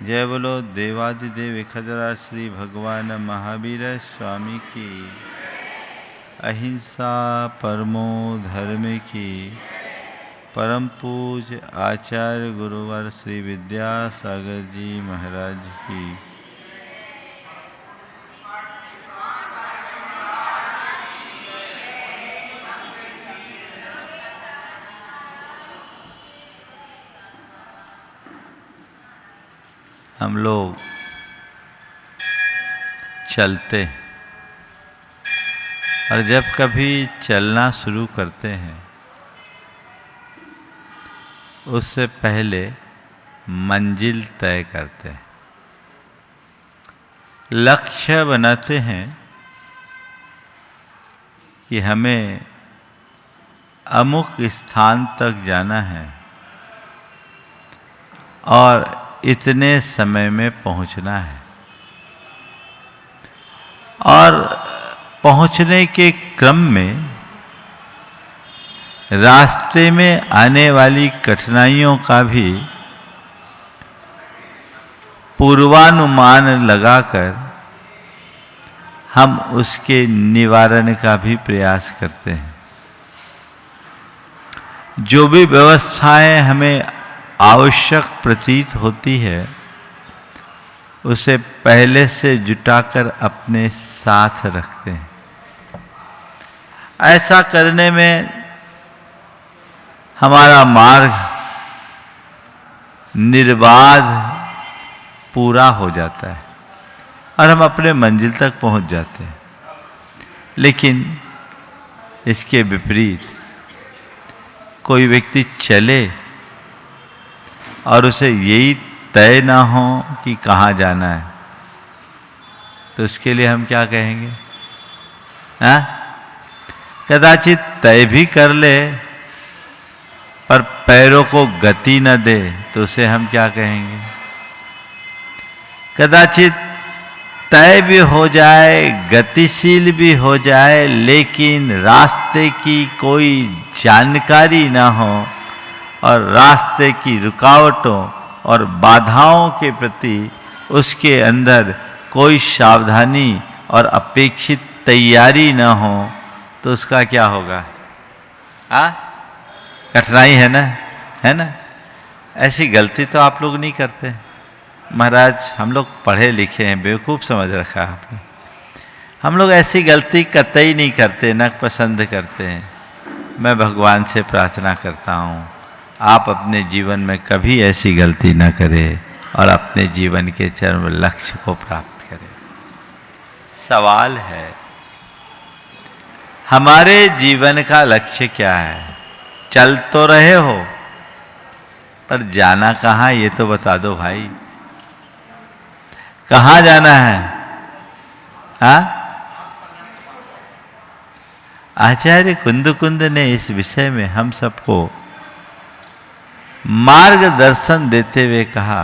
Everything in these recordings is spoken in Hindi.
जय बोलो देवादिदेव खजरा श्री भगवान महावीर स्वामी की। अहिंसा परमो धर्म की। परम पूज आचार्य गुरुवर श्री विद्यासागर जी महाराज की। हम लोग चलते और जब कभी चलना शुरू करते हैं उससे पहले मंजिल तय करते हैं, लक्ष्य बनाते हैं कि हमें अमुक स्थान तक जाना है और इतने समय में पहुंचना है। और पहुंचने के क्रम में रास्ते में आने वाली कठिनाइयों का भी पूर्वानुमान लगाकर हम उसके निवारण का भी प्रयास करते हैं। जो भी व्यवस्थाएं हमें आवश्यक प्रतीत होती है उसे पहले से जुटाकर अपने साथ रखते हैं। ऐसा करने में हमारा मार्ग निर्बाध पूरा हो जाता है और हम अपने मंजिल तक पहुंच जाते हैं। लेकिन इसके विपरीत कोई व्यक्ति चले और उसे यही तय ना हो कि कहाँ जाना है, तो उसके लिए हम क्या कहेंगे? हाँ? कदाचित तय भी कर ले पर पैरों को गति न दे तो उसे हम क्या कहेंगे? कदाचित तय भी हो जाए, गतिशील भी हो जाए, लेकिन रास्ते की कोई जानकारी ना हो और रास्ते की रुकावटों और बाधाओं के प्रति उसके अंदर कोई सावधानी और अपेक्षित तैयारी न हो तो उसका क्या होगा? कठिनाई है ना? ऐसी गलती तो आप लोग नहीं करते महाराज। हम लोग पढ़े लिखे हैं, बेवकूफ़ समझ रखा आपने। हम लोग ऐसी गलती कतई नहीं करते, न पसंद करते हैं। मैं भगवान से प्रार्थना करता हूँ आप अपने जीवन में कभी ऐसी गलती न करें और अपने जीवन के चरम लक्ष्य को प्राप्त करें। सवाल है, हमारे जीवन का लक्ष्य क्या है? चल तो रहे हो पर जाना कहाँ, ये तो बता दो भाई। कहाँ जाना है? आचार्य कुंद ने इस विषय में हम सबको मार्गदर्शन देते हुए कहा,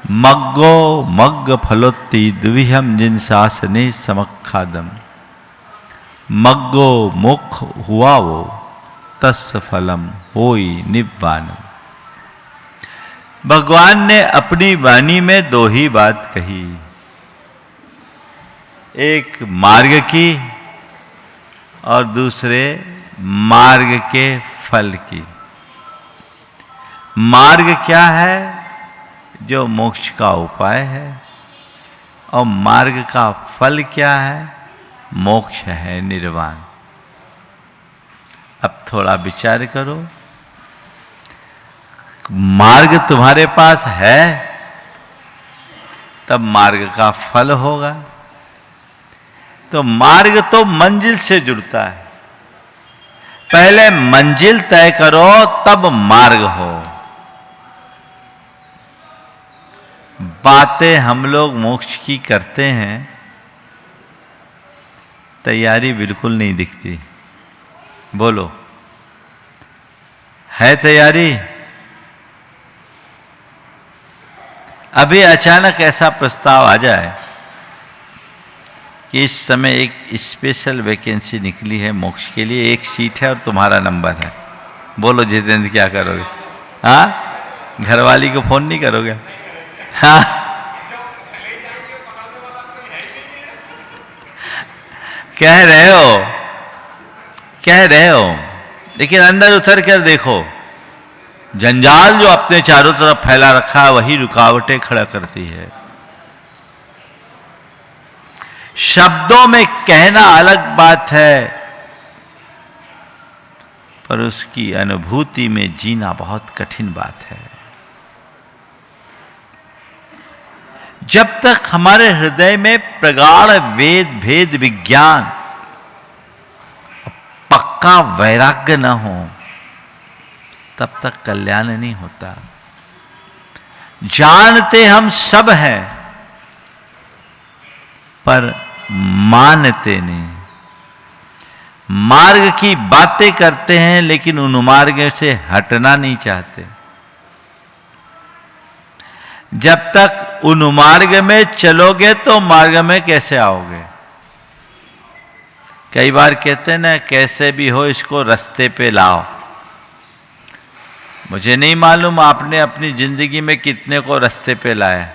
मग्गो मग्ग फलोत्ति द्विहम जिन शासने समखादम। मग्गो मुख हुआ वो तस् फलम होई निब्बानम। भगवान ने अपनी वाणी में दो ही बात कही, एक मार्ग की और दूसरे मार्ग के फल की। मार्ग क्या है? जो मोक्ष का उपाय है। और मार्ग का फल क्या है? मोक्ष है, निर्वाण। अब थोड़ा विचार करो, मार्ग तुम्हारे पास है तब मार्ग का फल होगा। तो मार्ग तो मंजिल से जुड़ता है। पहले मंजिल तय करो तब मार्ग हो। बातें हम लोग मोक्ष की करते हैं, तैयारी बिल्कुल नहीं दिखती। बोलो, है तैयारी? अभी अचानक ऐसा प्रस्ताव आ जाए कि इस समय एक स्पेशल वैकेंसी निकली है मोक्ष के लिए, एक सीट है और तुम्हारा नंबर है। बोलो जितेंद्र, क्या करोगे? हाँ, घरवाली को फोन नहीं करोगे? हाँ, कह रहे हो, लेकिन अंदर उतर कर देखो, जंजाल जो अपने चारों तरफ फैला रखा है वही रुकावटें खड़ा करती है। शब्दों में कहना अलग बात है, पर उसकी अनुभूति में जीना बहुत कठिन बात है। जब तक हमारे हृदय में प्रगाढ़ वेद भेद विज्ञान पक्का वैराग्य न हो, तब तक कल्याण नहीं होता। जानते हम सब हैं, पर मानते नहीं। मार्ग की बातें करते हैं, लेकिन उन मार्ग से हटना नहीं चाहते। जब तक उन मार्ग में चलोगे तो मार्ग में कैसे आओगे? कई बार कहते हैं ना, कैसे भी हो इसको रास्ते पे लाओ। मुझे नहीं मालूम आपने अपनी जिंदगी में कितने को रास्ते पे लाया।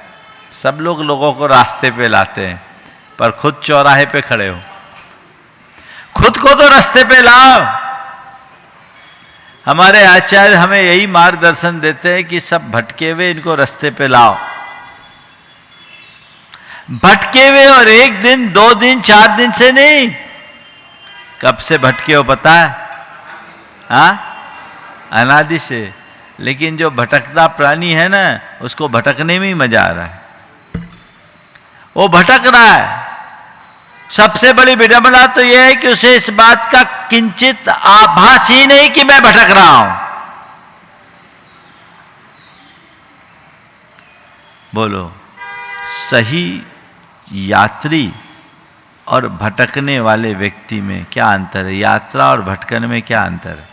सब लोग लोगों को रास्ते पे लाते हैं, पर खुद चौराहे पे खड़े हो। खुद को तो रास्ते पे लाओ। हमारे आचार्य हमें यही मार्गदर्शन देते हैं कि सब भटके हुए इनको रास्ते पे लाओ। भटके हुए, और एक दिन, 2 दिन, 4 दिन से नहीं। कब से भटके हो पता है? हाँ, अनादि से। लेकिन जो भटकता प्राणी है ना, उसको भटकने में ही मजा आ रहा है। वो भटक रहा है। सबसे बड़ी विडंबना तो यह है कि उसे इस बात का किंचित आभास ही नहीं कि मैं भटक रहा हूं। बोलो, सही यात्री और भटकने वाले व्यक्ति में क्या अंतर है? यात्रा और भटकन में क्या अंतर है?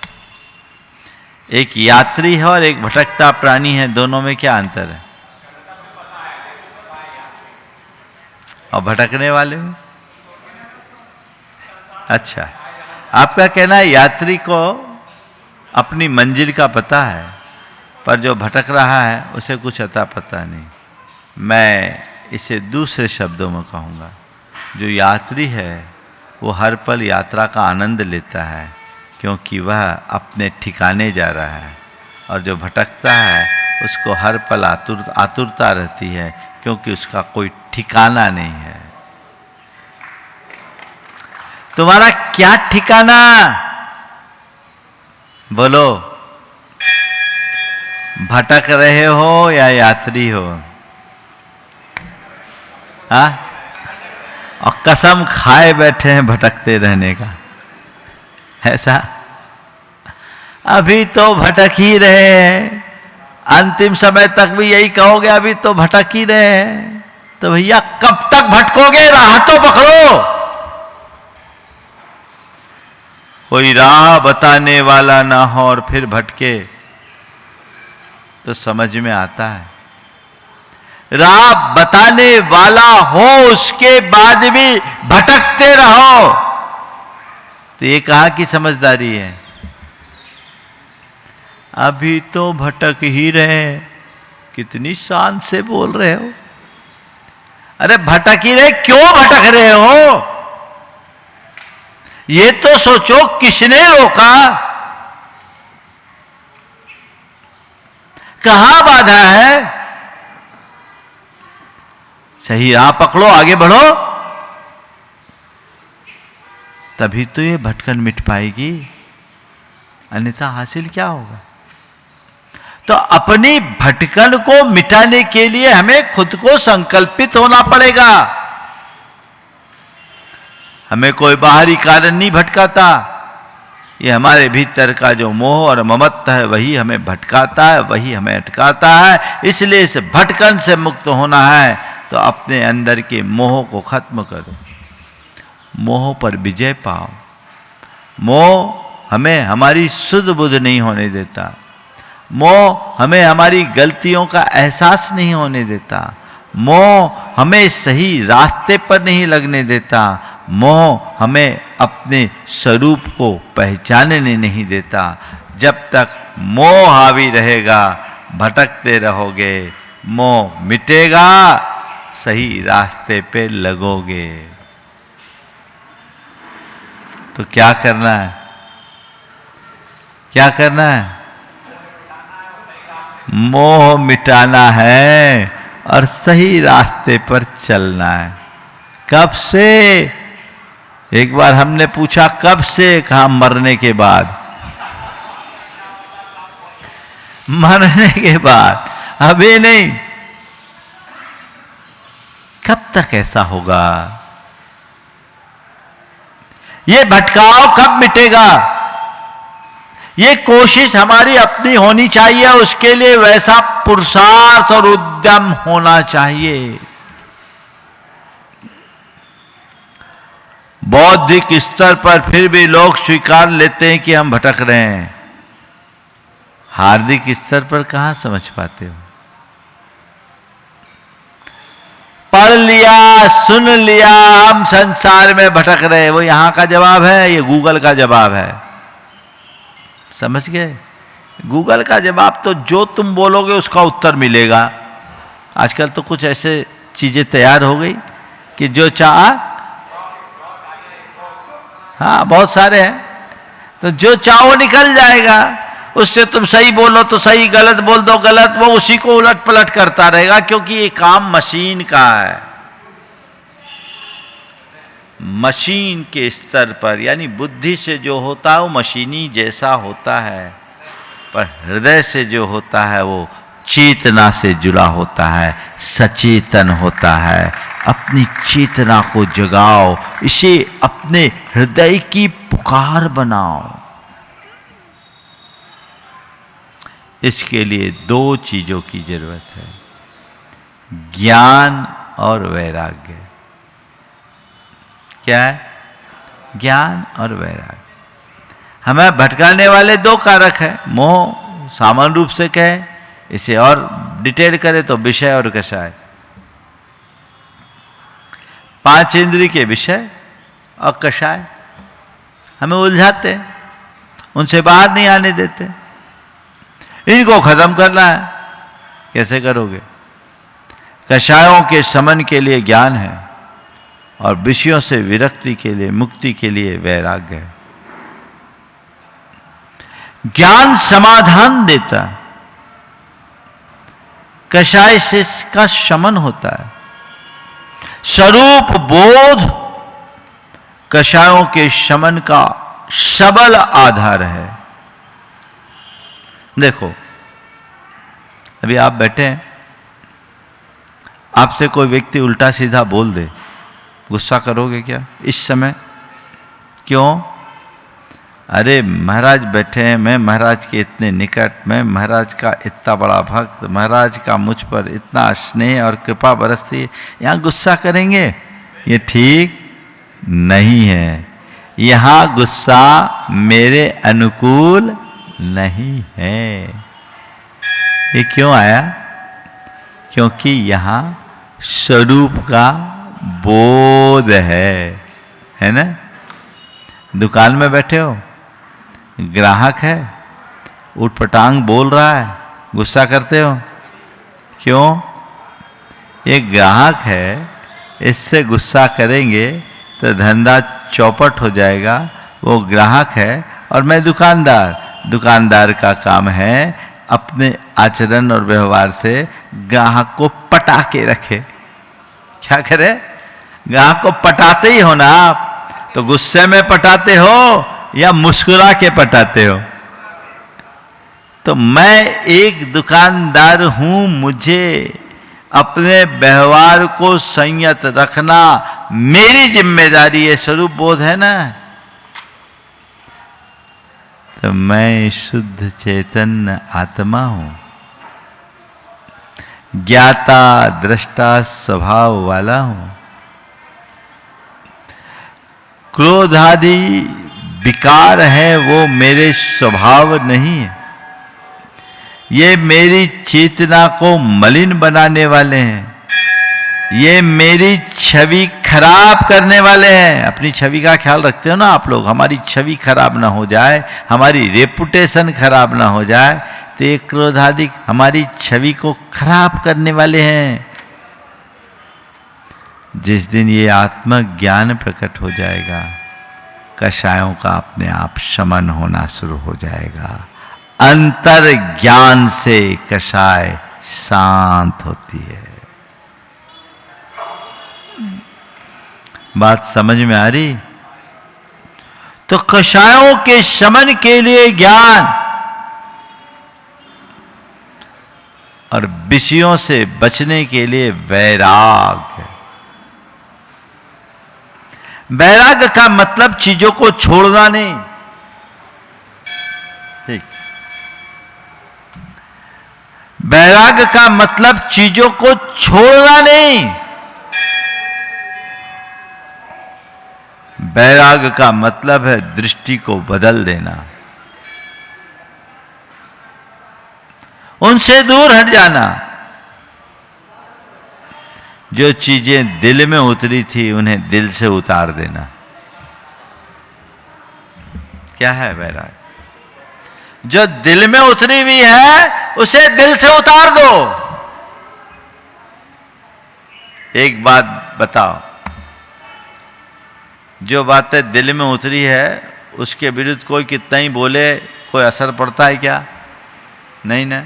एक यात्री है और एक भटकता प्राणी है, दोनों में क्या अंतर है? और भटकने वाले में? अच्छा, आपका कहना है यात्री को अपनी मंजिल का पता है, पर जो भटक रहा है उसे कुछ अता पता नहीं। मैं इसे दूसरे शब्दों में कहूँगा, जो यात्री है वो हर पल यात्रा का आनंद लेता है, क्योंकि वह अपने ठिकाने जा रहा है। और जो भटकता है उसको हर पल आतुरता रहती है, क्योंकि उसका कोई ठिकाना नहीं है। तुम्हारा क्या ठिकाना? बोलो, भटक रहे हो या यात्री हो? हाँ? और कसम खाए बैठे हैं भटकते रहने का। ऐसा अभी तो भटक ही रहे हैं, अंतिम समय तक भी यही कहोगे अभी तो भटक ही रहे हैं। तो भैया कब तक भटकोगे? राह तो पकड़ो। कोई राह बताने वाला ना हो और फिर भटके तो समझ में आता है। राह बताने वाला हो, उसके बाद भी भटकते रहो, तो ये कहाँ की समझदारी है? अभी तो भटक ही रहे। कितनी शान से बोल रहे हो। अरे भटक ही रहे, क्यों भटक रहे हो? ये तो सोचो किसने रोका, कहां बाधा है? सही राह पकड़ो, आगे बढ़ो, तभी तो ये भटकन मिट पाएगी। अन्यथा हासिल क्या होगा? तो अपनी भटकन को मिटाने के लिए हमें खुद को संकल्पित होना पड़ेगा। हमें कोई बाहरी कारण नहीं भटकाता। ये हमारे भीतर का जो मोह और ममत्व है वही हमें भटकाता है, वही हमें अटकाता है। इसलिए इस भटकन से मुक्त होना है तो अपने अंदर के मोह को खत्म करो, मोह पर विजय पाओ। मोह हमें हमारी सुध बुध नहीं होने देता। मोह हमें हमारी गलतियों का एहसास नहीं होने देता। मोह हमें सही रास्ते पर नहीं लगने देता। मोह हमें अपने स्वरूप को पहचानने नहीं देता। जब तक मोह हावी रहेगा, भटकते रहोगे, मोह मिटेगा, सही रास्ते पे लगोगे। तो क्या करना है? क्या करना है? मोह मिटाना है और सही रास्ते पर चलना है। कब से? एक बार हमने पूछा कब से, कहा मरने के बाद। मरने के बाद, अभी नहीं। कब तक ऐसा होगा? ये भटकाव कब मिटेगा? ये कोशिश हमारी अपनी होनी चाहिए, उसके लिए वैसा पुरुषार्थ और उद्यम होना चाहिए। बौद्धिक स्तर पर फिर भी लोग स्वीकार लेते हैं कि हम भटक रहे हैं। हार्दिक स्तर पर कहां समझ पाते हो? पढ़ लिया, सुन लिया, हम संसार में भटक रहे, वो यहां का जवाब है, ये गूगल का जवाब है। समझ गए? गूगल का जवाब तो जो तुम बोलोगे उसका उत्तर मिलेगा। आजकल तो कुछ ऐसे चीजें तैयार हो गई कि जो चाहा, हाँ बहुत सारे हैं, तो जो चाहो निकल जाएगा। उससे तुम सही बोलो तो सही, गलत बोल दो गलत, वो उसी को उलट पलट करता रहेगा, क्योंकि ये काम मशीन का है। मशीन के स्तर पर, यानी बुद्धि से जो होता है वो मशीनी जैसा होता है, पर हृदय से जो होता है वो चेतना से जुड़ा होता है, सचेतन होता है। अपनी चेतना को जगाओ, इसे अपने हृदय की पुकार बनाओ। इसके लिए दो चीजों की जरूरत है, ज्ञान और वैराग्य। क्या है? ज्ञान और वैराग्य। हमें भटकाने वाले दो कारक हैं। मोह सामान्य रूप से कहे, इसे और डिटेल करे तो विषय और कषाय। 5 इंद्रिय के विषय और कषाय हमें उलझाते हैं, उनसे बाहर नहीं आने देते। इनको खत्म करना है। कैसे करोगे? कषायों के शमन के लिए ज्ञान है और विषयों से विरक्ति के लिए, मुक्ति के लिए वैराग्य है। ज्ञान समाधान देता है, कषाय से इसका शमन होता है। स्वरूप बोध कषायों के शमन का सबल आधार है। देखो, अभी आप बैठे हैं, आपसे कोई व्यक्ति उल्टा सीधा बोल दे, गुस्सा करोगे क्या इस समय? क्यों? अरे महाराज बैठे हैं, मैं महाराज के इतने निकट, मैं महाराज का इतना बड़ा भक्त, महाराज का मुझ पर इतना स्नेह और कृपा बरसती है, यहाँ गुस्सा करेंगे? ये ठीक नहीं है। यहाँ गुस्सा मेरे अनुकूल नहीं है। ये क्यों आया? क्योंकि यहाँ स्वरूप का बोध है ना? दुकान में बैठे हो, ग्राहक है, उठपटांग बोल रहा है, गुस्सा करते हो? क्यों? ये ग्राहक है, इससे गुस्सा करेंगे तो धंधा चौपट हो जाएगा। वो ग्राहक है और मैं दुकानदार। दुकानदार का काम है अपने आचरण और व्यवहार से ग्राहक को पटा के रखे। क्या करे? ग्राहक को पटाते ही हो ना आप। तो गुस्से में पटाते हो या मुस्कुरा के पटाते हो? तो मैं एक दुकानदार हूं, मुझे अपने व्यवहार को संयत रखना मेरी जिम्मेदारी है। स्वरूप बोध है ना? तो मैं शुद्ध चैतन्य आत्मा हूं, ज्ञाता दृष्टा स्वभाव वाला हूं। क्रोध आदि विकार है, वो मेरे स्वभाव नहीं है। ये मेरी चेतना को मलिन बनाने वाले हैं, ये मेरी छवि खराब करने वाले हैं। अपनी छवि का ख्याल रखते हो ना आप लोग? हमारी छवि खराब ना हो जाए, हमारी रेपुटेशन खराब ना हो जाए, तो ये क्रोधादि हमारी छवि को खराब करने वाले हैं। जिस दिन ये आत्मज्ञान प्रकट हो जाएगा, कषायों का अपने आप शमन होना शुरू हो जाएगा। अंतर ज्ञान से कषाय शांत होती है। बात समझ में आ रही? तो कषायों के शमन के लिए ज्ञान और विषयों से बचने के लिए वैराग। वैराग का मतलब चीजों को छोड़ना नहीं। ठीक, वैराग का मतलब चीजों को छोड़ना नहीं। वैराग का मतलब है दृष्टि को बदल देना, उनसे दूर हट जाना। जो चीजें दिल में उतरी थी उन्हें दिल से उतार देना। क्या है वैराग? जो दिल में उतरी हुई है उसे दिल से उतार दो। एक बात बताओ, जो बातें दिल में उतरी है उसके विरुद्ध कोई कितना ही बोले कोई असर पड़ता है क्या? नहीं ना।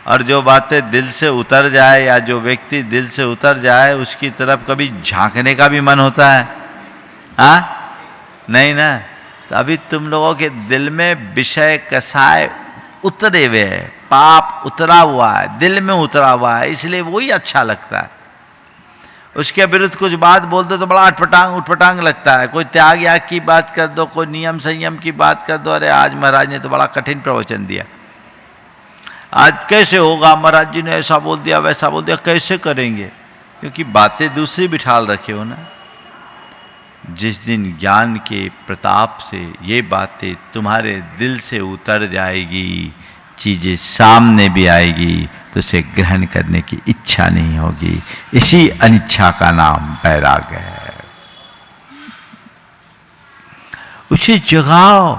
और जो बातें दिल से उतर जाए या जो व्यक्ति दिल से उतर जाए उसकी तरफ कभी झांकने का भी मन होता है? नहीं ना। तो अभी तुम लोगों के दिल में विषय कसाय उतरे हुए है, पाप उतरा हुआ है, दिल में उतरा हुआ है, इसलिए वही अच्छा लगता है। उसके विरुद्ध कुछ बात बोल दो तो बड़ा उठपटांग लगता है। कोई त्याग याग की बात कर दो, कोई नियम संयम की बात कर दो, अरे आज महाराज ने तो बड़ा कठिन प्रवचन दिया, आज कैसे होगा, महाराज जी ने ऐसा बोल दिया वैसा बोल दिया, कैसे करेंगे? क्योंकि बातें दूसरी बिठाल रखे हो ना। जिस दिन ज्ञान के प्रताप से ये बातें तुम्हारे दिल से उतर जाएगी, चीजें सामने भी आएगी तो उसे ग्रहण करने की इच्छा नहीं होगी। इसी अनिच्छा का नाम वैराग है। उसे जगाओ।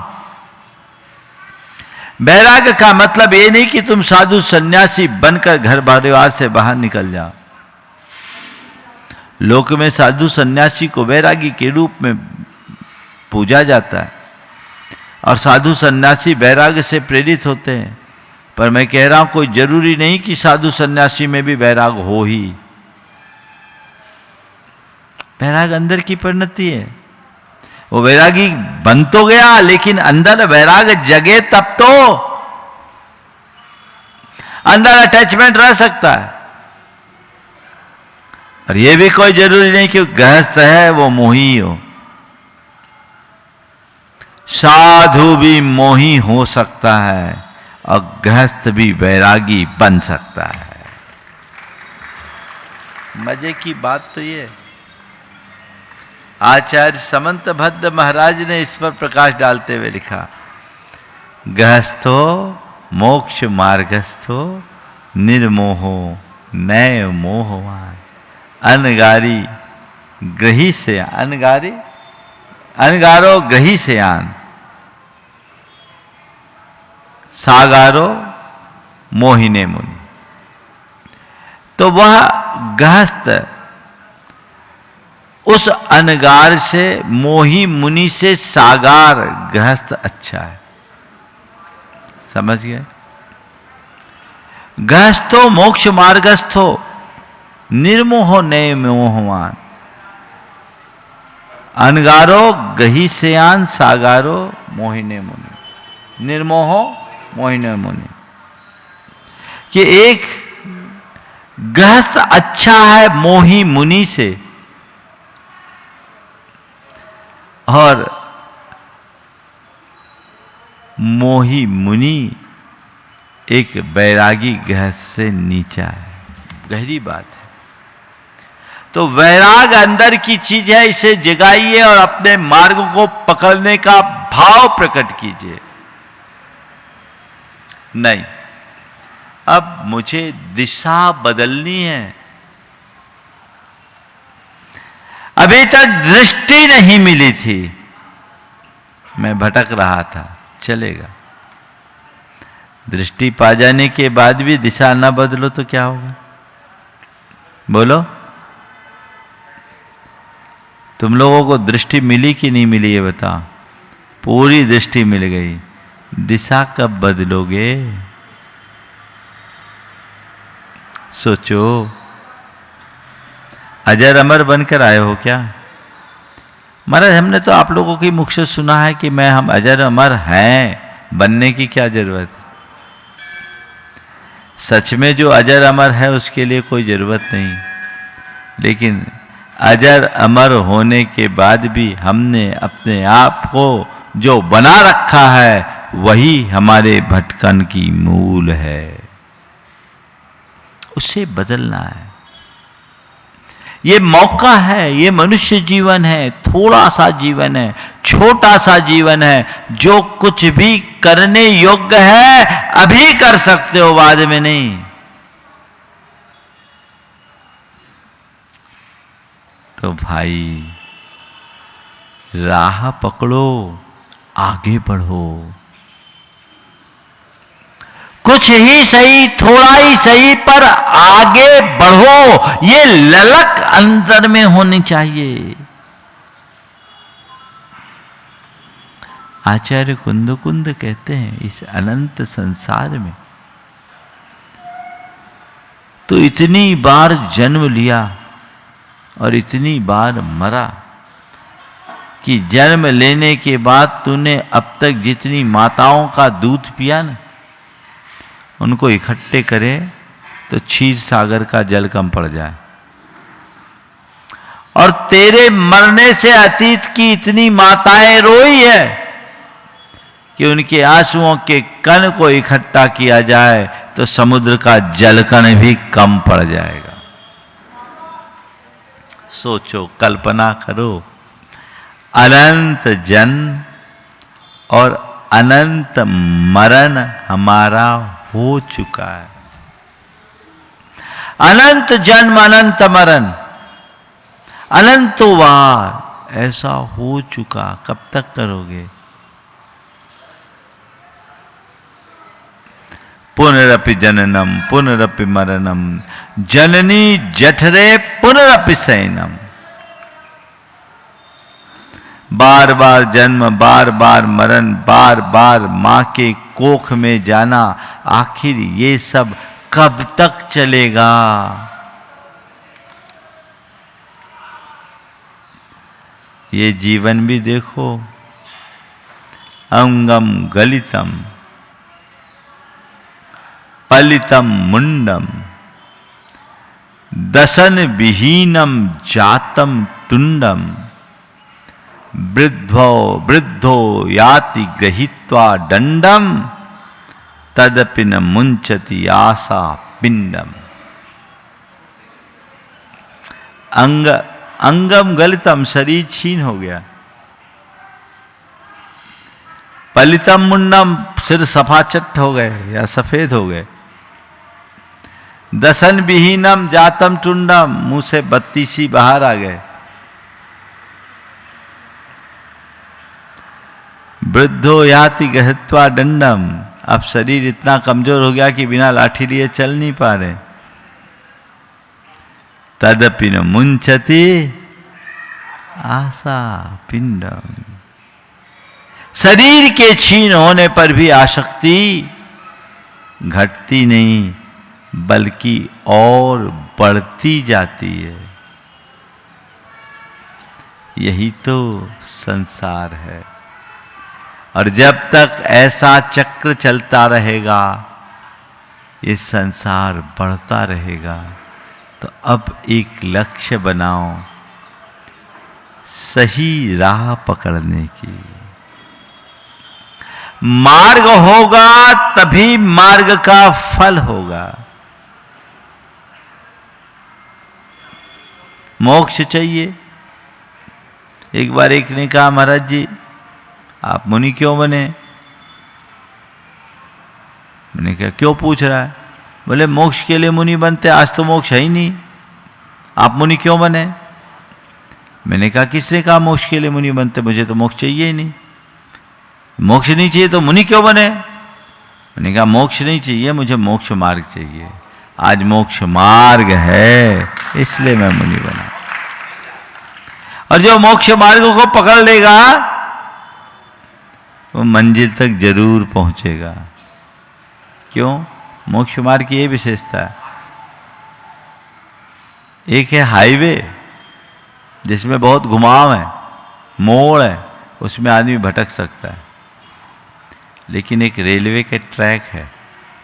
वैराग का मतलब ये नहीं कि तुम साधु सन्यासी बनकर घर परिवार से बाहर निकल जाओ। लोक में साधु सन्यासी को वैरागी के रूप में पूजा जाता है और साधु सन्यासी वैराग से प्रेरित होते हैं। पर मैं कह रहा हूं कोई जरूरी नहीं कि साधु सन्यासी में भी वैराग हो ही। वैराग अंदर की परिणति है। वो वैरागी बन तो गया लेकिन अंदर वैराग जगे तब तो अंदर अटैचमेंट रह सकता है। और ये भी कोई जरूरी नहीं कि गृहस्थ है वो मोही हो। साधु भी मोही हो सकता है और गृहस्थ भी वैरागी बन सकता है। मजे की बात तो ये, आचार्य समंत भद्र महाराज ने इस पर प्रकाश डालते हुए लिखा, गृहस्थो मोक्ष मार्गस्थो निर्मोहो नय मोहवान। अनगारी ग्रही से अनगारो ग्रही से आन, सागारो मोहिने मुनि। तो वह गृहस्थ उस अनगार से, मोही मुनि से सागार गृहस्थ अच्छा है। समझ गए? गृहस्थो मोक्ष मार्गस्थो निर्मोहो नय मोहवान। अनगारो गही सेयान सागारो मोहिने मुनि। निर्मोहो मोहिने मुनि कि एक गृहस्थ अच्छा है मोही मुनि से और मोही मुनि एक वैरागी गृहस्थ से नीचा है। गहरी बात है। तो वैराग अंदर की चीज है, इसे जगाइए और अपने मार्ग को पकड़ने का भाव प्रकट कीजिए। नहीं, अब मुझे दिशा बदलनी है। अभी तक दृष्टि नहीं मिली थी, मैं भटक रहा था, चलेगा। दृष्टि पा जाने के बाद भी दिशा ना बदलो तो क्या होगा? बोलो। तुम लोगों को दृष्टि मिली कि नहीं मिली ये बताओ? पूरी दृष्टि मिल गई, दिशा कब बदलोगे? सोचो। अजर अमर बनकर आए हो क्या? महाराज हमने तो आप लोगों की मुख से सुना है कि हम अजर अमर हैं, बनने की क्या जरूरत है? सच में जो अजर अमर है उसके लिए कोई जरूरत नहीं, लेकिन अजर अमर होने के बाद भी हमने अपने आप को जो बना रखा है वही हमारे भटकन की मूल है, उसे बदलना है। ये मौका है, ये मनुष्य जीवन है, थोड़ा सा जीवन है, छोटा सा जीवन है, जो कुछ भी करने योग्य है अभी कर सकते हो, बाद में नहीं। तो भाई राह पकड़ो, आगे बढ़ो, कुछ ही सही, थोड़ा ही सही, पर आगे बढ़ो। ये ललक अंदर में होनी चाहिए। आचार्य कुंद कहते हैं इस अनंत संसार में तो इतनी बार जन्म लिया और इतनी बार मरा कि जन्म लेने के बाद तूने अब तक जितनी माताओं का दूध पिया ना, उनको इकट्ठे करे तो क्षीर सागर का जल कम पड़ जाए। और तेरे मरने से अतीत की इतनी माताएं रोई है कि उनके आंसुओं के कण को इकट्ठा किया जाए तो समुद्र का जल कण भी कम पड़ जाएगा। सोचो, कल्पना करो, अनंत जन्म और अनंत मरण हमारा हो चुका है। अनंत जन्म, अनंत मरण, अनंत बार ऐसा हो चुका, कब तक करोगे? पुनरपि जननम पुनरपि मरणम जननी जठरे पुनरपि शयनम। बार बार जन्म, बार बार मरण, बार बार मां के कोख में जाना, आखिर ये सब कब तक चलेगा? ये जीवन भी देखो, अंगम गलितम पलितम मुंडम दशन विहीनम जातम तुंडम वृद्धो याति गृहीत्वा दंडम तदपि न मुंचति आशा पिंडम। अंगम गलितम, शरीर छीन हो गया। पलितम मुंडम, सिर सफाचट हो गए या सफेद हो गए। दसन विहीनम जातम टुंडम, मुंह से बत्तीसी बाहर आ गए। वृद्धो याति गृहीत्वा दंडम, अब शरीर इतना कमजोर हो गया कि बिना लाठी लिए चल नहीं पा रहे। तदपि न मुंचति आशा पिंडम, शरीर के छीन होने पर भी आसक्ति घटती नहीं बल्कि और बढ़ती जाती है। यही तो संसार है। और जब तक ऐसा चक्र चलता रहेगा, ये संसार बढ़ता रहेगा। तो अब एक लक्ष्य बनाओ, सही राह पकड़ने की। मार्ग होगा तभी मार्ग का फल होगा। मोक्ष चाहिए। एक बार एक ने कहा, महाराज जी आप मुनि क्यों बने? मैंने कहा क्यों पूछ रहा है? बोले मोक्ष के लिए मुनि बनते, आज तो मोक्ष है ही नहीं, आप मुनि क्यों बने? मैंने कहा किसने कहा मोक्ष के लिए मुनि बनते, मुझे तो मोक्ष चाहिए ही नहीं। मोक्ष नहीं चाहिए तो मुनि क्यों बने? उन्होंने कहा मोक्ष नहीं चाहिए, मुझे मोक्ष मार्ग चाहिए। आज मोक्ष मार्ग है, इसलिए मैं मुनि बना। और जो मोक्ष मार्ग को पकड़ लेगा वो मंजिल तक जरूर पहुंचेगा। क्यों? मोक्ष मार्ग की ये विशेषता है। एक है हाईवे जिसमें बहुत घुमाव है, मोड़ है, उसमें आदमी भटक सकता है। लेकिन एक रेलवे के ट्रैक है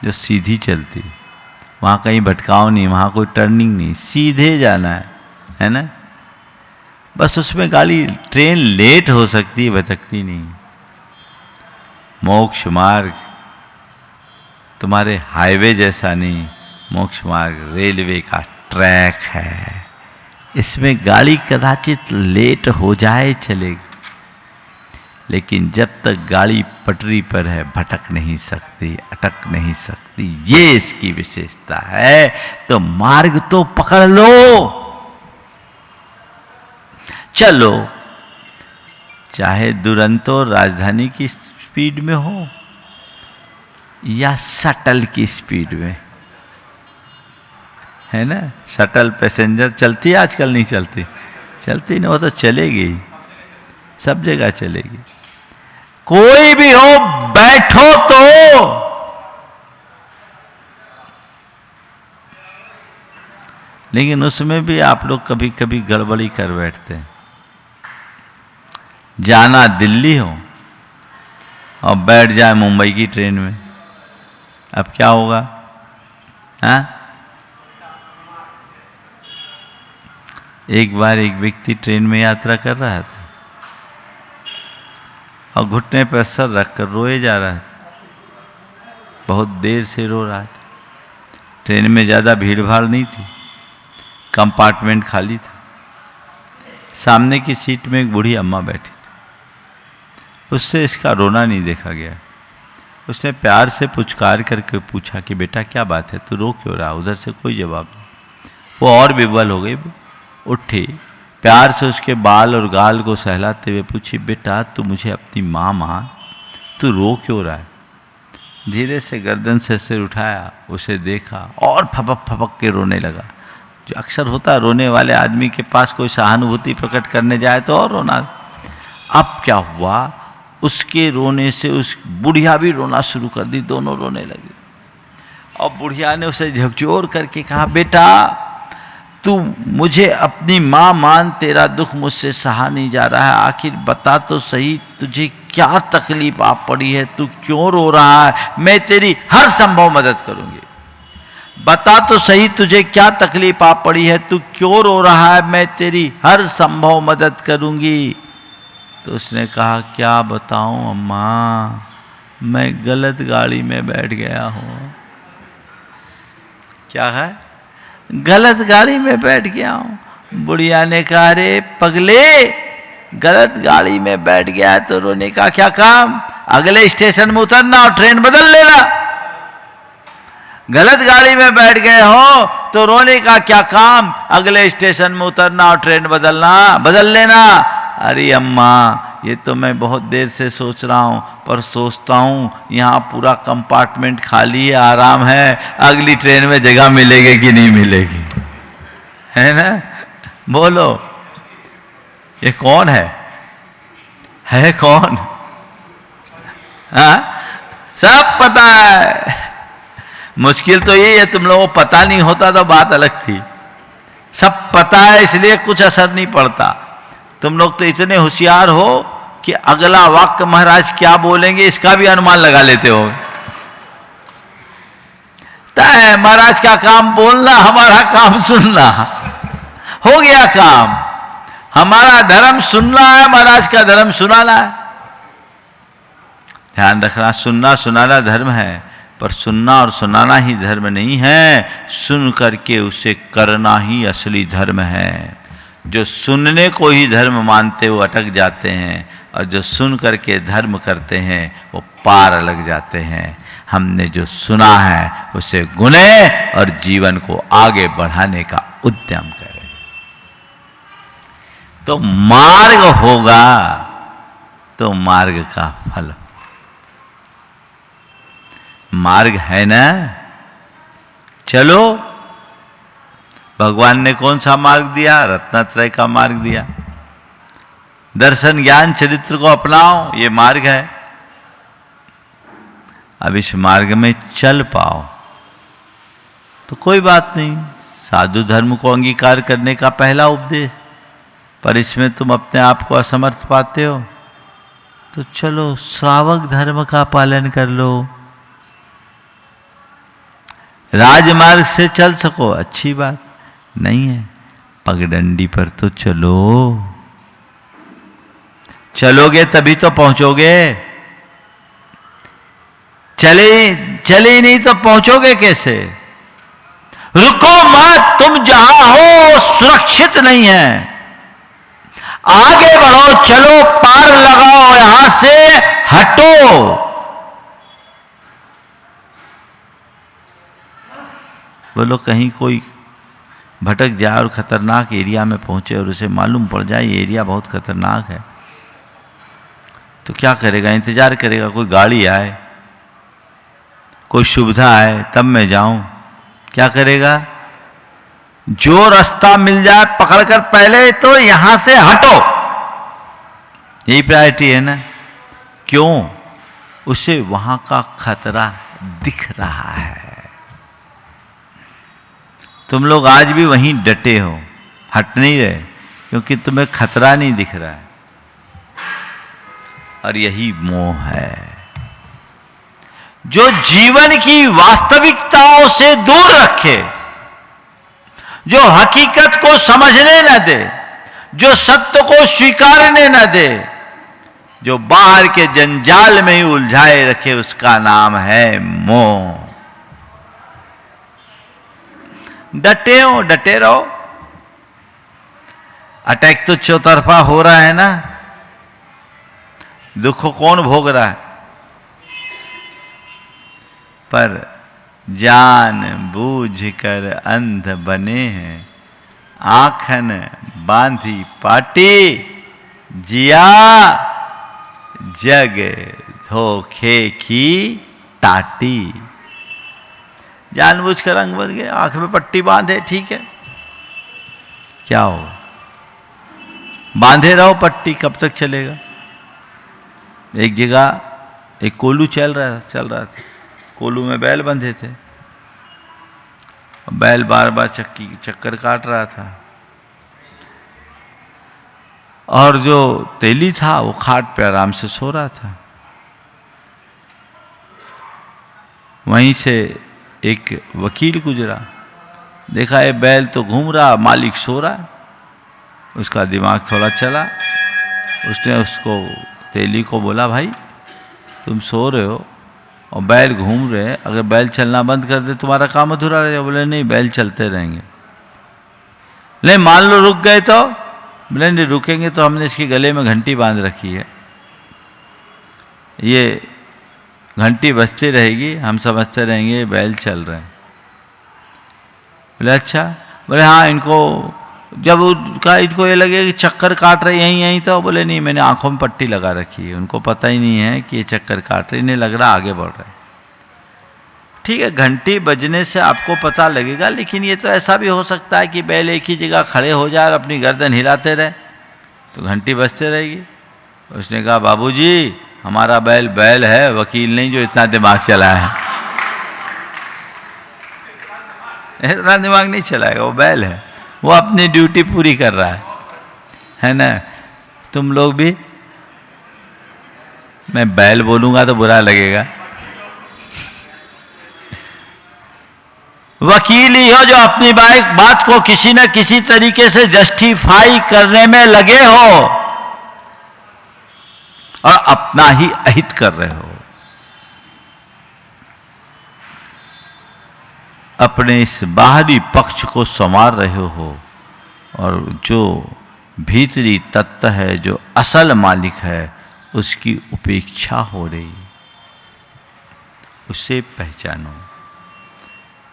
जो सीधी चलती, वहाँ कहीं भटकाव नहीं, वहाँ कोई टर्निंग नहीं, सीधे जाना है ना। बस उसमें गाड़ी ट्रेन लेट हो सकती है, भटकती नहीं। मोक्ष मार्ग तुम्हारे हाईवे जैसा नहीं, मोक्ष मार्ग रेलवे का ट्रैक है। इसमें गाड़ी कदाचित लेट हो जाए चलेगी, लेकिन जब तक गाड़ी पटरी पर है भटक नहीं सकती, अटक नहीं सकती। ये इसकी विशेषता है। तो मार्ग तो पकड़ लो, चलो, चाहे दुरंतो राजधानी की स्पीड में हो या शटल की स्पीड में, है ना। शटल पैसेंजर चलती है आजकल, नहीं चलती? चलती नहीं, वो तो चलेगी, सब जगह चलेगी। कोई भी हो, बैठो तो। लेकिन उसमें भी आप लोग कभी कभी गड़बड़ी कर बैठते हैं। जाना दिल्ली हो और बैठ जाए मुंबई की ट्रेन में, अब क्या होगा? हाँ? एक बार एक व्यक्ति ट्रेन में यात्रा कर रहा था और घुटने पर सर रखकर रोए जा रहा था। बहुत देर से रो रहा था। ट्रेन में ज़्यादा भीड़ भाड़ नहीं थी, कंपार्टमेंट खाली था। सामने की सीट में एक बूढ़ी अम्मा बैठी थी। उससे इसका रोना नहीं देखा गया। उसने प्यार से पुचकार करके पूछा कि बेटा क्या बात है, तू रो क्यों रहा? उधर से कोई जवाब नहीं। वो और विह्वल हो गई, उठी, प्यार से उसके बाल और गाल को सहलाते हुए पूछी, बेटा तू मुझे अपनी माँ मान, तू रो क्यों रहा है? धीरे से गर्दन से सिर उठाया, उसे देखा और फपक फपक के रोने लगा। जो अक्सर होता है, रोने वाले आदमी के पास कोई सहानुभूति प्रकट करने जाए तो और रोना। अब क्या हुआ, उसके रोने से उस बुढ़िया भी रोना शुरू कर दी, दोनों रोने लगे। और बुढ़िया ने उसे झकझोर करके कहा, बेटा तू मुझे अपनी माँ मान, तेरा दुख मुझसे सहा नहीं जा रहा है। आखिर बता तो सही, तुझे क्या तकलीफ आ पड़ी है, तू क्यों रो रहा है? मैं तेरी हर संभव मदद करूंगी। बता तो सही, तुझे क्या तकलीफ आ पड़ी है, तू क्यों रो रहा है? मैं तेरी हर संभव मदद करूंगी। तो उसने कहा, क्या बताऊं अम्मा, मैं गलत गाड़ी में बैठ गया हूँ। क्या है? गलत गाड़ी में बैठ गया हूं। बुढ़िया ने कहा, अरे पगले, गलत गाड़ी में बैठ गया है तो रोने का क्या काम? अगले स्टेशन में उतरना और ट्रेन बदल लेना। गलत गाड़ी में बैठ गए हो तो रोने का क्या काम? अगले स्टेशन में उतरना और ट्रेन बदल लेना। अरे अम्मा, ये तो मैं बहुत देर से सोच रहा हूँ, पर सोचता हूँ यहाँ पूरा कंपार्टमेंट खाली है, आराम है, अगली ट्रेन में जगह मिलेगी कि नहीं मिलेगी, है ना? बोलो, ये कौन है कौन? हाँ, सब पता है। मुश्किल तो यही है, तुम लोगों को पता नहीं होता तो बात अलग थी। सब पता है इसलिए कुछ असर नहीं पड़ता। तुम लोग तो इतने होशियार हो कि अगला वाक्य महाराज क्या बोलेंगे इसका भी अनुमान लगा लेते हो। तय महाराज का काम बोलना, हमारा काम सुनना। हो गया काम। हमारा धर्म सुनना है, महाराज का धर्म सुनाना है। ध्यान रखना, सुनना सुनाना धर्म है, पर सुनना और सुनाना ही धर्म नहीं है, सुन करके उसे करना ही असली धर्म है। जो सुनने को ही धर्म मानते वो अटक जाते हैं, और जो सुन करके धर्म करते हैं वो पार लग जाते हैं। हमने जो सुना है उसे गुने और जीवन को आगे बढ़ाने का उद्यम करें, तो मार्ग होगा, तो मार्ग का फल। मार्ग है ना, चलो। भगवान ने कौन सा मार्ग दिया? रत्नत्रय का मार्ग दिया। दर्शन ज्ञान चरित्र को अपनाओ, ये मार्ग है। अब इस मार्ग में चल पाओ तो कोई बात नहीं। साधु धर्म को अंगीकार करने का पहला उपदेश, पर इसमें तुम अपने आप को असमर्थ पाते हो तो चलो श्रावक धर्म का पालन कर लो। राजमार्ग से चल सको अच्छी बात नहीं है, पगडंडी पर तो चलो। चलोगे तभी तो पहुंचोगे, चले नहीं तो पहुंचोगे कैसे? रुको मत, तुम जहां हो सुरक्षित नहीं है। आगे बढ़ो, चलो, पार लगाओ, यहां से हटो। बोलो कहीं कोई भटक जाए और खतरनाक एरिया में पहुंचे और उसे मालूम पड़ जाए ये एरिया बहुत खतरनाक है, तो क्या करेगा? इंतजार करेगा कोई गाड़ी आए, कोई सुविधा आए तब मैं जाऊं। क्या करेगा? जो रास्ता मिल जाए पकड़कर पहले तो यहां से हटो। यही प्रायोरिटी है ना। क्यों? उसे वहां का खतरा दिख रहा है। तुम लोग आज भी वहीं डटे हो, हट नहीं रहे, क्योंकि तुम्हें खतरा नहीं दिख रहा है। और यही मोह है जो जीवन की वास्तविकताओं से दूर रखे, जो हकीकत को समझने न दे, जो सत्य को स्वीकारने न दे, जो बाहर के जंजाल में ही उलझाए रखे, उसका नाम है मोह। डटे हो, डटे रहो। अटैक तो चौतरफा हो रहा है ना, दुख को कौन भोग रहा है? पर जान बूझ कर अंध बने हैं, आंखन बांधी पाटी, जिया जग धोखे की टाटी। जानबूझकर रंग बदल गए, आंख में पट्टी बांधे, ठीक है, क्या हो? बांधे रहो पट्टी, कब तक चलेगा? एक जगह एक कोल्हू चल रहा था। कोल्हू में बैल बंधे थे, बैल बार बार चक्कर काट रहा था, और जो तेली था वो खाट पे आराम से सो रहा था। वहीं से एक वकील गुजरा, देखा ये बैल तो घूम रहा, मालिक सो रहा है। उसका दिमाग थोड़ा चला, उसने उसको तेली को बोला, भाई तुम सो रहे हो और बैल घूम रहे हैं, अगर बैल चलना बंद कर दे तुम्हारा काम अधूरा रह जाएगा। बोले नहीं, बैल चलते रहेंगे। नहीं, मान लो रुक गए तो? बोले नहीं, रुकेंगे तो हमने इसके गले में घंटी बांध रखी है, ये घंटी बजती रहेगी, हम समझते रहेंगे बैल चल रहे हैं। बोले अच्छा। बोले हाँ, इनको जब उनका इनको ये लगे कि चक्कर काट रहे यहीं तो बोले नहीं, मैंने आंखों में पट्टी लगा रखी है, उनको पता ही नहीं है कि ये चक्कर काट रहे, इन्हें लग रहा आगे बढ़ रहा है। ठीक है, घंटी बजने से आपको पता लगेगा, लेकिन ये तो ऐसा भी हो सकता है कि बैल एक ही जगह खड़े हो जाए और अपनी गर्दन हिलाते रहे, तो घंटी बजते रहेगी। उसने कहा बाबूजी, हमारा बैल है, वकील नहीं जो इतना दिमाग चलाया है। इतना दिमाग नहीं चलाएगा, वो बैल है, वो अपनी ड्यूटी पूरी कर रहा है ना। तुम लोग भी, मैं बैल बोलूंगा तो बुरा लगेगा, वकील ही हो जो अपनी बात को किसी न किसी तरीके से जस्टिफाई करने में लगे हो और अपना ही अहित कर रहे हो। अपने इस बाहरी पक्ष को संवार रहे हो और जो भीतरी तत्व है, जो असल मालिक है, उसकी उपेक्षा हो रही, उसे पहचानो।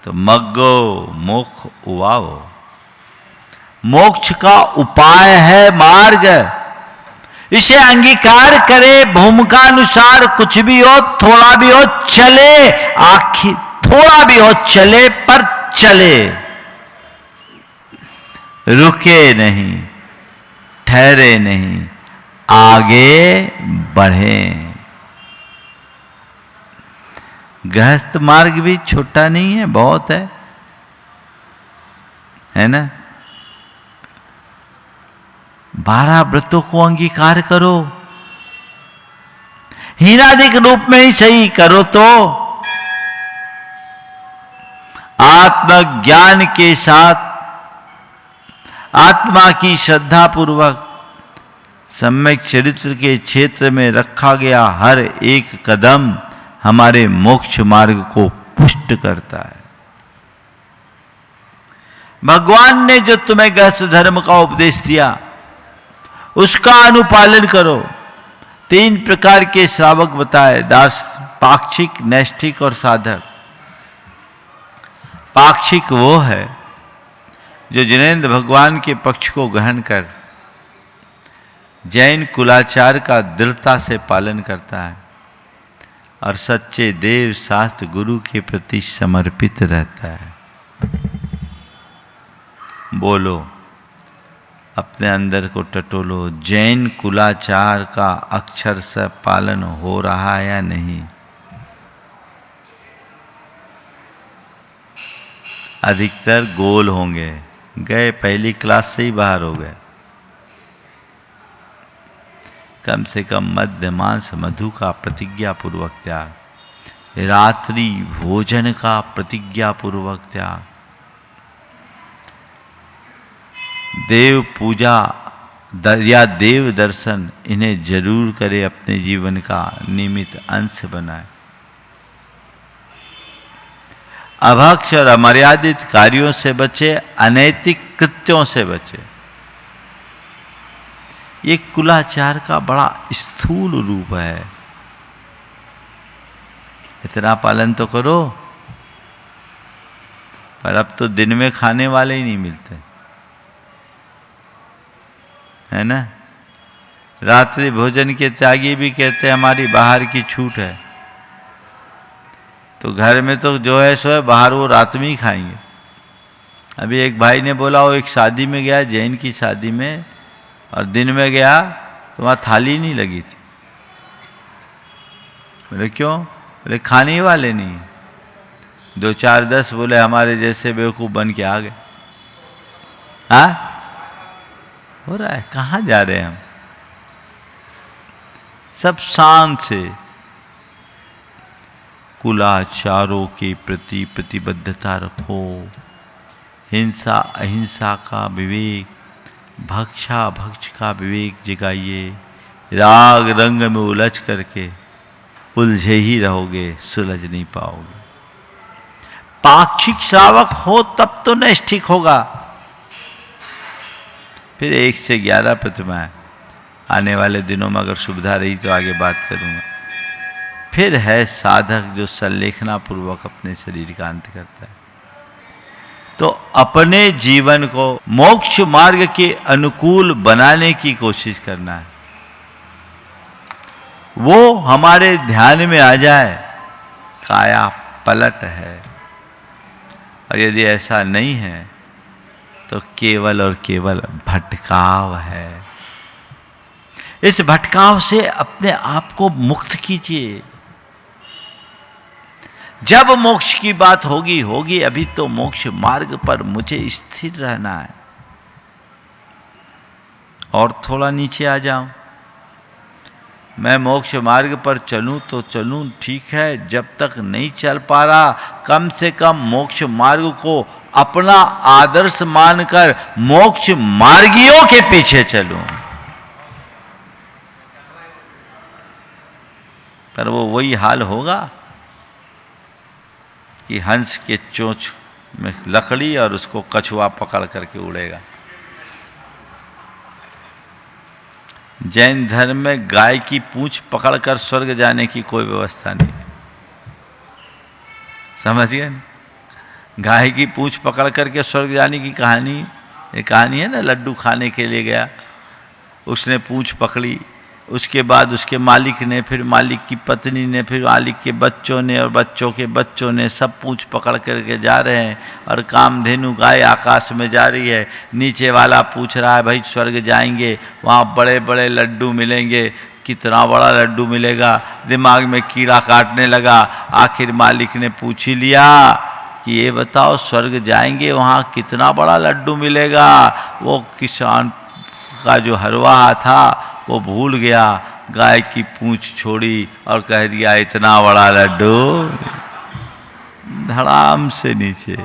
तो मग्गो मोक्ष उवाओ, मोक्ष का उपाय है मार्ग। इसे अंगीकार करे, भूमिका अनुसार कुछ भी हो, थोड़ा भी हो चले, आखिर थोड़ा भी हो चले, पर चले, रुके नहीं, ठहरे नहीं, आगे बढ़े। गृहस्थ मार्ग भी छोटा नहीं है, बहुत है ना। 12 व्रतों को अंगीकार करो, हीनादिक रूप में ही सही करो तो आत्मज्ञान के साथ आत्मा की श्रद्धा पूर्वक सम्यक चरित्र के क्षेत्र में रखा गया हर एक कदम हमारे मोक्ष मार्ग को पुष्ट करता है। भगवान ने जो तुम्हें गृहस्थ धर्म का उपदेश दिया उसका अनुपालन करो। 3 प्रकार के श्रावक बताए, दास, पाक्षिक, नैष्ठिक और साधक। पाक्षिक वो है जो जिनेंद्र भगवान के पक्ष को ग्रहण कर जैन कुलाचार का दृढ़ता से पालन करता है और सच्चे देव शास्त्र गुरु के प्रति समर्पित रहता है। बोलो, अपने अंदर को टटोलो, जैन कुलाचार का अक्षर से पालन हो रहा है या नहीं? अधिकतर गोल होंगे, गए पहली क्लास से ही बाहर हो गए। कम से कम मध्य मांस मधु का प्रतिज्ञा पूर्वक त्याग, रात्रि भोजन का प्रतिज्ञा पूर्वक त्याग, देव पूजा या देव दर्शन इन्हें जरूर करे, अपने जीवन का नियमित अंश बनाए। अभक्ष और अमर्यादित कार्यों से बचे, अनैतिक कृत्यों से बचे। ये कुलाचार का बड़ा स्थूल रूप है। इतना पालन तो करो, पर अब तो दिन में खाने वाले ही नहीं मिलते, है ना। रात्रि भोजन के त्यागी भी कहते हैं हमारी बाहर की छूट है, तो घर में तो जो है सो है, बाहर वो रात में ही खाएंगे। अभी एक भाई ने बोला वो एक शादी में गया, जैन की शादी में, और दिन में गया तो वहाँ थाली नहीं लगी थी। बोले क्यों? बोले खाने वाले नहीं। 2 4 10 बोले हमारे जैसे बेवकूफ़ बन के आ गए। हाँ, हो रहा है। कहाँ जा रहे हैं हम? सब शांत से कुलाचारों के प्रति प्रतिबद्धता रखो। हिंसा अहिंसा का विवेक, भक्षा भक्ष का विवेक जगाइए। राग रंग में उलझ करके उलझे ही रहोगे, सुलझ नहीं पाओगे। पाक्षिक श्रावक हो तब तो नैष्ठिक होगा। फिर 1 से 11 प्रतिमा है। आने वाले दिनों में अगर सुविधा रही तो आगे बात करूंगा। फिर है साधक जो संलेखना पूर्वक अपने शरीर का अंत करता है। तो अपने जीवन को मोक्ष मार्ग के अनुकूल बनाने की कोशिश करना है। वो हमारे ध्यान में आ जाए, काया पलट है। और यदि ऐसा नहीं है तो केवल और केवल भटकाव है। इस भटकाव से अपने आप को मुक्त कीजिए। जब मोक्ष की बात होगी होगी, अभी तो मोक्ष मार्ग पर मुझे स्थिर रहना है। और थोड़ा नीचे आ जाऊं, मैं मोक्ष मार्ग पर चलूं तो चलूं, ठीक है। जब तक नहीं चल पा रहा, कम से कम मोक्ष मार्ग को अपना आदर्श मानकर मोक्ष मार्गियों के पीछे चलूं। पर वो वही हाल होगा कि हंस के चोंच में लकड़ी और उसको कछुआ पकड़ करके उड़ेगा। जैन धर्म में गाय की पूंछ पकड़कर स्वर्ग जाने की कोई व्यवस्था नहीं। समझ गए? गाय की पूंछ पकड़ करके स्वर्ग जाने की कहानी, ये कहानी है ना। लड्डू खाने के लिए गया, उसने पूंछ पकड़ी, उसके बाद उसके मालिक ने, फिर मालिक की पत्नी ने, फिर मालिक के बच्चों ने और बच्चों के बच्चों ने सब पूंछ पकड़ करके जा रहे हैं और कामधेनु गाय आकाश में जा रही है। नीचे वाला पूछ रहा है भाई स्वर्ग जाएंगे, वहाँ बड़े बड़े लड्डू मिलेंगे, कितना बड़ा लड्डू मिलेगा, दिमाग में कीड़ा काटने लगा। आखिर मालिक ने पूछ ही लिया कि ये बताओ स्वर्ग जाएंगे वहाँ कितना बड़ा लड्डू मिलेगा। वो किसान का जो हरवाहा था वो भूल गया, गाय की पूंछ छोड़ी और कह दिया इतना बड़ा लड्डू, धड़ाम से नीचे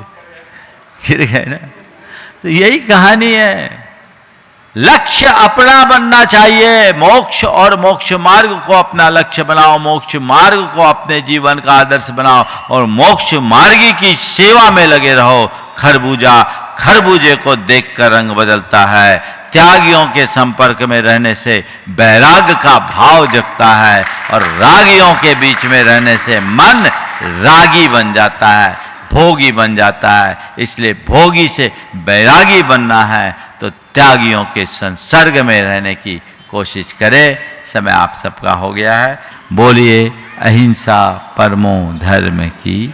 गिर गए ना। तो यही कहानी है, लक्ष्य अपना बनना चाहिए। मोक्ष और मोक्ष मार्ग को अपना लक्ष्य बनाओ, मोक्ष मार्ग को अपने जीवन का आदर्श बनाओ और मोक्ष मार्गी की सेवा में लगे रहो। खरबूजा खरबूजे को देखकर रंग बदलता है, त्यागियों के संपर्क में रहने से वैराग्य का भाव जगता है और रागियों के बीच में रहने से मन रागी बन जाता है, भोगी बन जाता है। इसलिए भोगी से वैरागी बनना है तो त्यागियों के संसर्ग में रहने की कोशिश करें। समय आप सबका हो गया है। बोलिए अहिंसा परमो धर्म की।